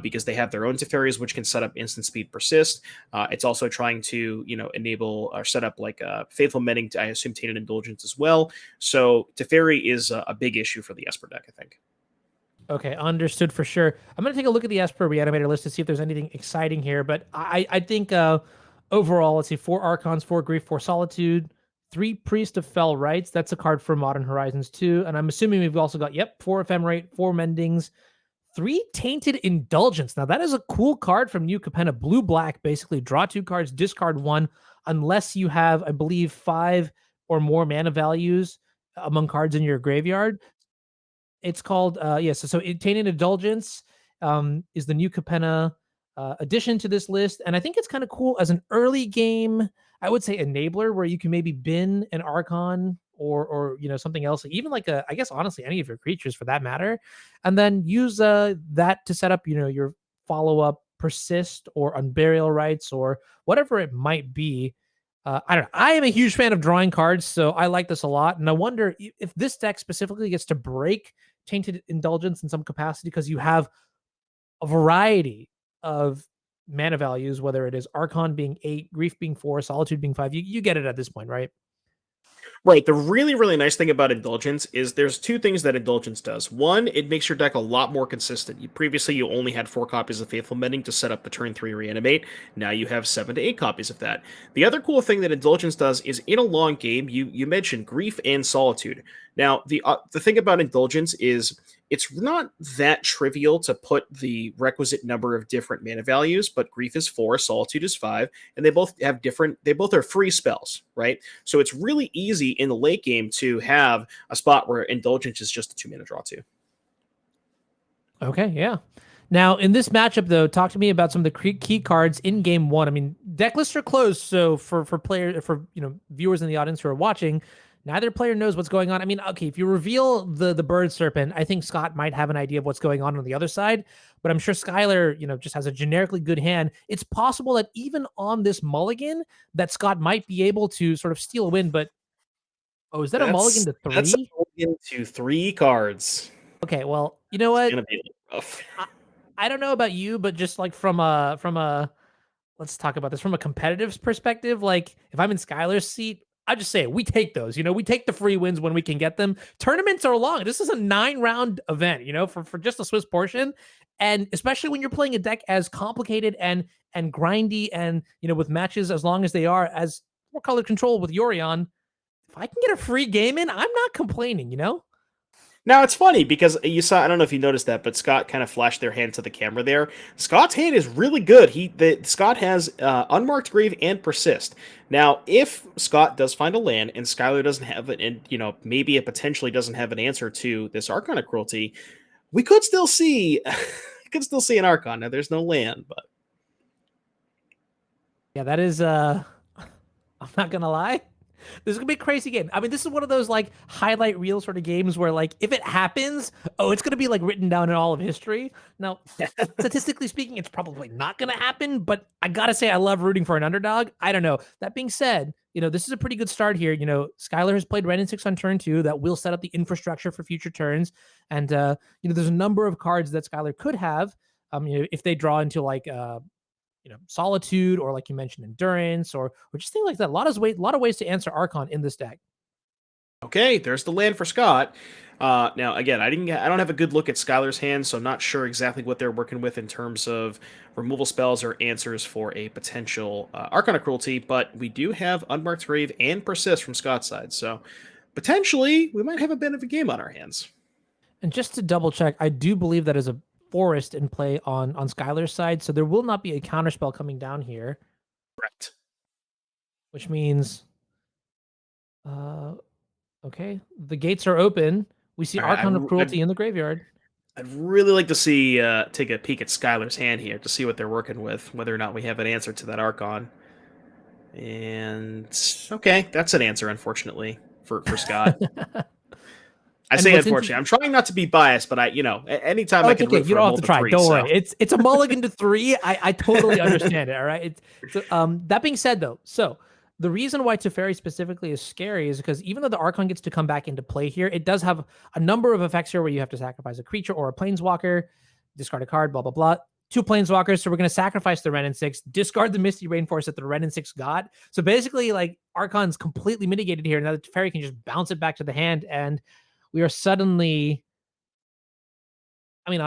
because they have their own Teferis, which can set up instant speed persist. It's also trying to enable or set up like Faithful Mending, I assume Tainted Indulgence as well. So Teferi is a big issue for the Esper deck, I think. Okay, understood for sure. I'm going to take a look at the Esper Reanimator list to see if there's anything exciting here, but I think overall, let's see, 4 Archons, 4 Grief, 4 Solitude, 3 Priest of Fell Rites. That's a card from Modern Horizons 2, and I'm assuming we've also got, 4 Ephemerate, 4 Mendings, 3 Tainted Indulgence. Now, that is a cool card from New Capenna. Blue-black, basically. Draw 2 cards, discard 1, unless you have, I believe, 5 or more mana values among cards in your graveyard. It's called, so Tainted Indulgence is the New Capenna addition to this list. And I think it's kind of cool as an early game I would say, enabler where you can maybe bin an Archon or something else, even like I guess honestly any of your creatures for that matter, and then use that to set up your follow up persist or unburial rights or whatever it might be. I don't know. I am a huge fan of drawing cards, so I like this a lot. And I wonder if this deck specifically gets to break Tainted Indulgence in some capacity because you have a variety of mana values, whether it is Archon being 8, Grief being 4, Solitude being 5. You get it at this point, right? Right. The really, really nice thing about Indulgence is there's two things that Indulgence does. One, it makes your deck a lot more consistent. Previously, you only had 4 copies of Faithful Mending to set up the turn 3 Reanimate. Now you have 7 to 8 copies of that. The other cool thing that Indulgence does is in a long game, you mentioned Grief and Solitude. Now, the thing about Indulgence is it's not that trivial to put the requisite number of different mana values, but Grief is 4, Solitude is 5, and they both are free spells, right? So it's really easy in the late game to have a spot where Indulgence is just a 2 mana draw too. Okay, yeah. Now, in this matchup, though, talk to me about some of the key cards in Game 1. I mean, deck lists are closed, so for viewers in the audience who are watching, neither player knows what's going on. I mean, okay, if you reveal the Bird Serpent, I think Scott might have an idea of what's going on the other side, but I'm sure Skylar, just has a generically good hand. It's possible that even on this mulligan, that Scott might be able to sort of steal a win, but is that a mulligan to 3? That's a mulligan to 3 cards. Okay, well, you know what? It's gonna be a little rough. I don't know about you, but just like from a let's talk about this from a competitive perspective. Like if I'm in Skylar's seat, I just say we take those. We take the free wins when we can get them. Tournaments are long. This is a 9-round event. For just a Swiss portion, and especially when you're playing a deck as complicated and grindy, and with matches as long as they are, as more color control with Yorion. If I can get a free game in, I'm not complaining. Now, it's funny because you saw, I don't know if you noticed that, but Scott kind of flashed their hand to the camera there. Scott's hand is really good. Scott has Unmarked Grave and Persist. Now, if Scott does find a land and Skylar doesn't have it, and maybe it potentially doesn't have an answer to this Archon of Cruelty, we could still see an Archon. Now, there's no land, but yeah, that is I'm not gonna lie. This is gonna be a crazy game. I mean, this is one of those like highlight reel sort of games where like if it happens, it's gonna be like written down in all of history. Now, statistically speaking, it's probably not gonna happen, but I gotta say I love rooting for an underdog. I don't know. That being said, this is a pretty good start here. Skylar has played Wrenn and Six on turn 2 that will set up the infrastructure for future turns. And there's a number of cards that Skylar could have. If they draw into like Solitude, or like you mentioned, Endurance, or just things like that. A lot of ways to answer Archon in this deck. Okay, there's the land for Scott. Now, again, I don't have a good look at Skylar's hand, so I'm not sure exactly what they're working with in terms of removal spells or answers for a potential Archon of Cruelty, but we do have Unmarked Grave and Persist from Scott's side, so potentially we might have a bit of a game on our hands. And just to double check, I do believe that is a forest in play on Skylar's side, so there will not be a counterspell coming down here. Correct. Which means, okay, the gates are open. We see Archon of Cruelty in the graveyard. I'd really like to see take a peek at Skylar's hand here to see what they're working with, whether or not we have an answer to that Archon. And okay, that's an answer, unfortunately, for Scott. I say unfortunately. I'm trying not to be biased, but anytime I can root for you a don't have to try. 3, Don't worry. It's a mulligan to 3. I totally understand it. All right. That being said, though, so the reason why Teferi specifically is scary is because even though the Archon gets to come back into play here, it does have a number of effects here where you have to sacrifice a creature or a planeswalker, discard a card, blah blah blah. 2 planeswalkers, so we're going to sacrifice the Wrenn and Six, discard the Misty Rainforest that the Wrenn and Six got. So basically, like Archon's completely mitigated here. Now the Teferi can just bounce it back to the hand, and we are suddenly,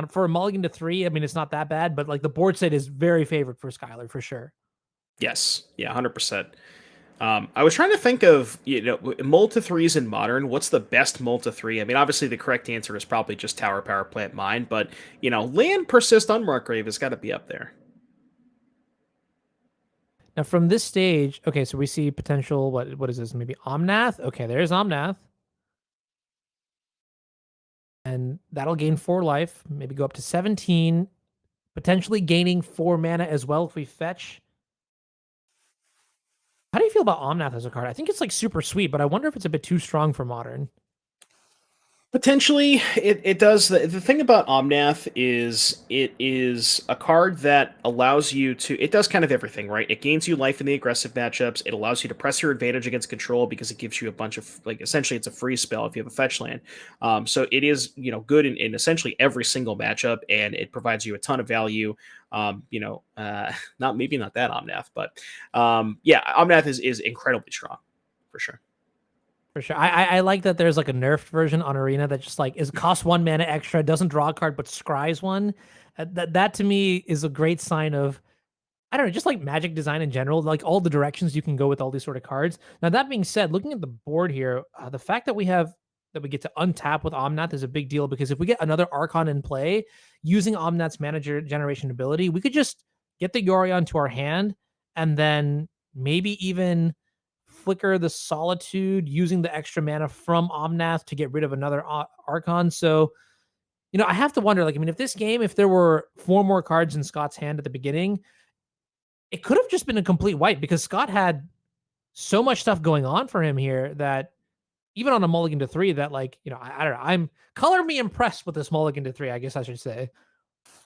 for a mulligan to 3, it's not that bad, but like the board state is very favored for Skylar for sure. Yes. Yeah, 100%. I was trying to think of, mull to 3s in Modern. What's the best mull to 3? Obviously the correct answer is probably just Tower, Power Plant, Mine, but, Land, Persist, Unmarked Grave has got to be up there. Now from this stage, okay, so we see potential, what is this? Maybe Omnath? Okay, there's Omnath. And that'll gain 4 life, maybe go up to 17, potentially gaining 4 mana as well if we fetch. How do you feel about Omnath as a card? I think it's like super sweet, but I wonder if it's a bit too strong for Modern. Potentially, it does. The thing about Omnath is it is a card that allows you to. It does kind of everything, right? It gains you life in the aggressive matchups. It allows you to press your advantage against control because it gives you a bunch of, like, essentially it's a free spell if you have a fetch land. So it is, good in essentially every single matchup, and it provides you a ton of value. Not that Omnath, but yeah, Omnath is incredibly strong for sure. For sure. I like that there's like a nerfed version on Arena that just like costs 1 mana extra, doesn't draw a card, but scries one. That to me is a great sign of, I don't know, just like Magic design in general, like all the directions you can go with all these sort of cards. Now, that being said, looking at the board here, the fact that we get to untap with Omnath is a big deal, because if we get another Archon in play using Omnath's manager generation ability, we could just get the Yorion to our hand and then maybe even flicker the Solitude using the extra mana from Omnath to get rid of another Archon. So, I have to wonder, like, I mean, if there were 4 more cards in Scott's hand at the beginning, it could have just been a complete wipe, because Scott had so much stuff going on for him here that even on a mulligan to 3, that, like, I don't know, I'm color me impressed with this mulligan to 3, I guess I should say.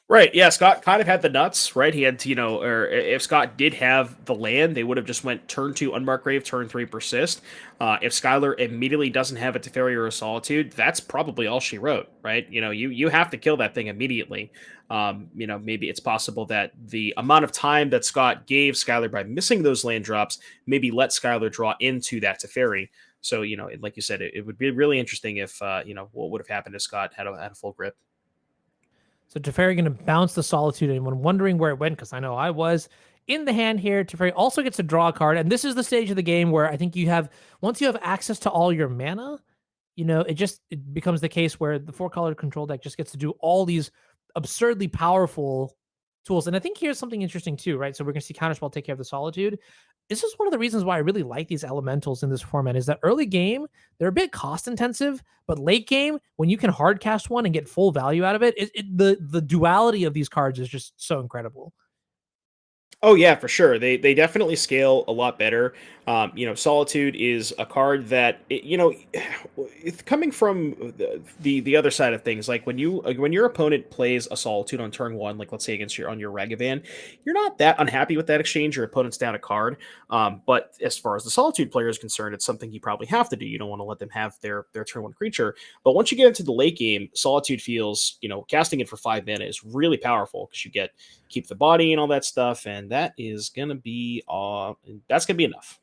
Right. Yeah. Scott kind of had the nuts, right? He had to, or if Scott did have the land, they would have just went turn 2 Unmarked Grave, turn 3 Persist. If Skylar immediately doesn't have a Teferi or a Solitude, that's probably all she wrote, right? You have to kill that thing immediately. Maybe it's possible that the amount of time that Scott gave Skylar by missing those land drops maybe let Skylar draw into that Teferi. So, like you said, it would be really interesting if, what would have happened if Scott had a full grip. So Teferi going to bounce the Solitude. Anyone wondering where it went? Because I know I was. In the hand here, Teferi also gets to draw a card. And this is the stage of the game where I think once you have access to all your mana, it becomes the case where the 4-color control deck just gets to do all these absurdly powerful tools. And I think here's something interesting too, right? So we're going to see Counterspell take care of the Solitude. This is one of the reasons why I really like these elementals in this format, is that early game, they're a bit cost intensive, but late game, when you can hard cast one and get full value out of it, the duality of these cards is just so incredible. Oh yeah, for sure. They definitely scale a lot better. Solitude is a card that it's coming from the other side of things. Like when your opponent plays a Solitude on turn 1, like let's say against your Ragavan, you're not that unhappy with that exchange. Your opponent's down a card. But as far as the Solitude player is concerned, it's something you probably have to do. You don't want to let them have their turn 1 creature. But once you get into the late game, Solitude feels, casting it for 5 mana is really powerful, because you keep the body and all that stuff, and that's gonna be enough.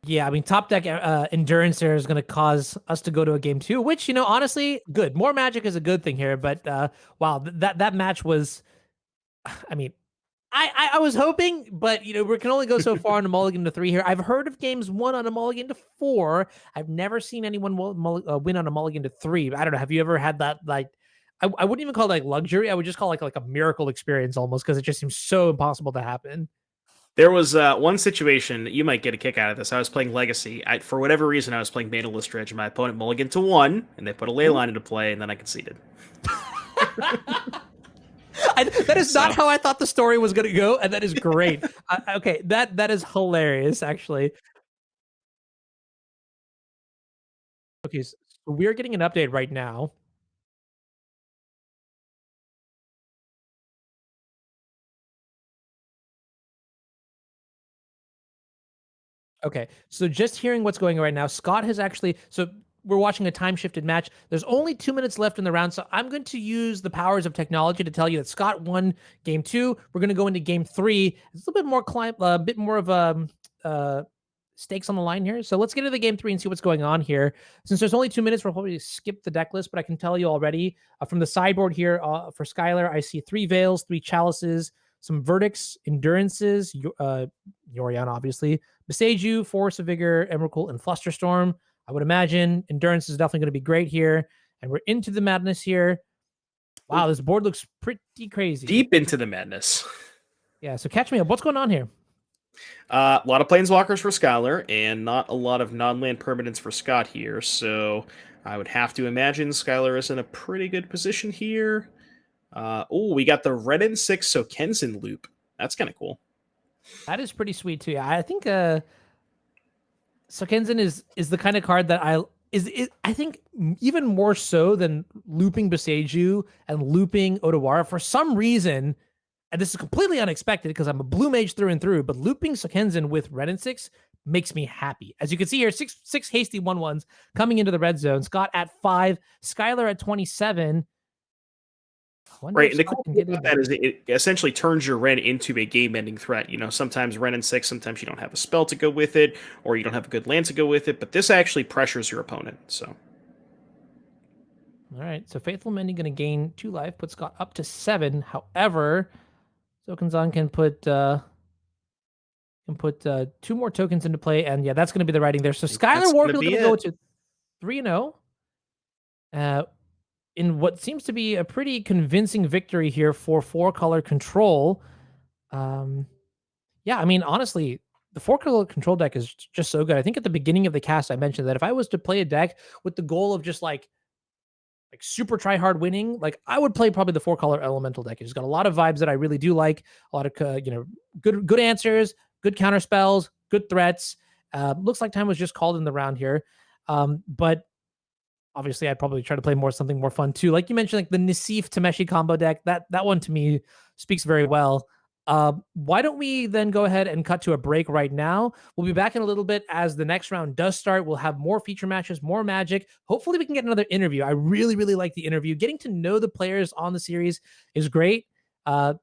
Yeah, I mean, top deck endurance there is going to cause us to go to a game 2, which, honestly, good. More Magic is a good thing here, but wow, that match was, I mean, I was hoping, but we can only go so far on a mulligan to 3 here. I've heard of games won on a mulligan to 4. I've never seen anyone win on a mulligan to 3. I don't know. Have you ever had that? Like, I wouldn't even call it like luxury. I would just call it like a miracle experience almost, because it just seems so impossible to happen. There was one situation that you might get a kick out of this. I was playing Legacy. For whatever reason, I was playing Mandalist Dredge, and my opponent mulliganed to 1, and they put a Leyline into play, and then I conceded. That is not how I thought the story was going to go, and that is great. Okay, that is hilarious, actually. Okay, so we're getting an update right now. Okay, so just hearing what's going on right now, Scott has actually, so we're watching a time-shifted match. There's only 2 minutes left in the round, so I'm going to use the powers of technology to tell you that Scott won game 2. We're going to go into game 3. It's a little bit more bit more of stakes on the line here. So let's get into the game 3 and see what's going on here. Since there's only 2 minutes, we'll probably skip the deck list, but I can tell you already from the sideboard here for Skylar, I see 3 Veils, 3 Chalices, some Verdicts, Endurances, Yorion, obviously, Boseiju, Force of Vigor, Emrakul, and Flusterstorm. I would imagine Endurance is definitely going to be great here. And we're into the madness here. Wow, this board looks pretty crazy. Deep into the madness. Yeah, so catch me up. What's going on here? A lot of Planeswalkers for Skylar, and not a lot of non-land permanents for Scott here. So I would have to imagine Skylar is in a pretty good position here. We got the Wrenn and Six, so Kenzen loop. That's kind of cool. That is pretty sweet too. Yeah, I think Sokenzin is the kind of card that I think even more so than looping Boseiju and looping Otawara for some reason, and this is completely unexpected because I'm a blue mage through and through, but looping Sokenzin with Wrenn and Six makes me happy. As you can see here, six hasty 1/1s coming into the red zone. Scott at 5, Skylar at 27. Right, and the cool thing about that is it essentially turns your Wrenn into a game-ending threat. Sometimes Wrenn and Six, sometimes you don't have a spell to go with it, or you don't have a good land to go with it, but this actually pressures your opponent, so. All right, so Faithful Mending going to gain 2 life, put Scott up to 7. However, Sokenzan can put 2 more tokens into play, and yeah, that's going to be the writing there. So Skylar Warfield going to go to 3-0. In what seems to be a pretty convincing victory here for 4-color control. Yeah, I mean, honestly, the 4-color control deck is just so good. I think at the beginning of the cast, I mentioned that if I was to play a deck with the goal of just like super try hard winning, like I would play probably the 4-color elemental deck. It's got a lot of vibes that I really do like. A lot of good answers, good counter spells, good threats. Looks like time was just called in the round here, but obviously I'd probably try to play something more fun too. Like you mentioned, like the Nisif Tameshi combo deck. That one to me speaks very well. Why don't we then go ahead and cut to a break right now? We'll be back in a little bit as the next round does start. We'll have more feature matches, more magic. Hopefully we can get another interview. I really, really like the interview. Getting to know the players on the series is great. Don't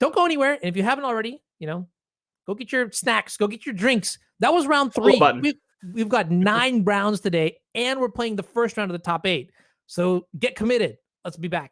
go anywhere. And if you haven't already, go get your snacks, go get your drinks. That was round 3. We've got 9 rounds today, and we're playing the first round of the top 8. So get committed. Let's be back.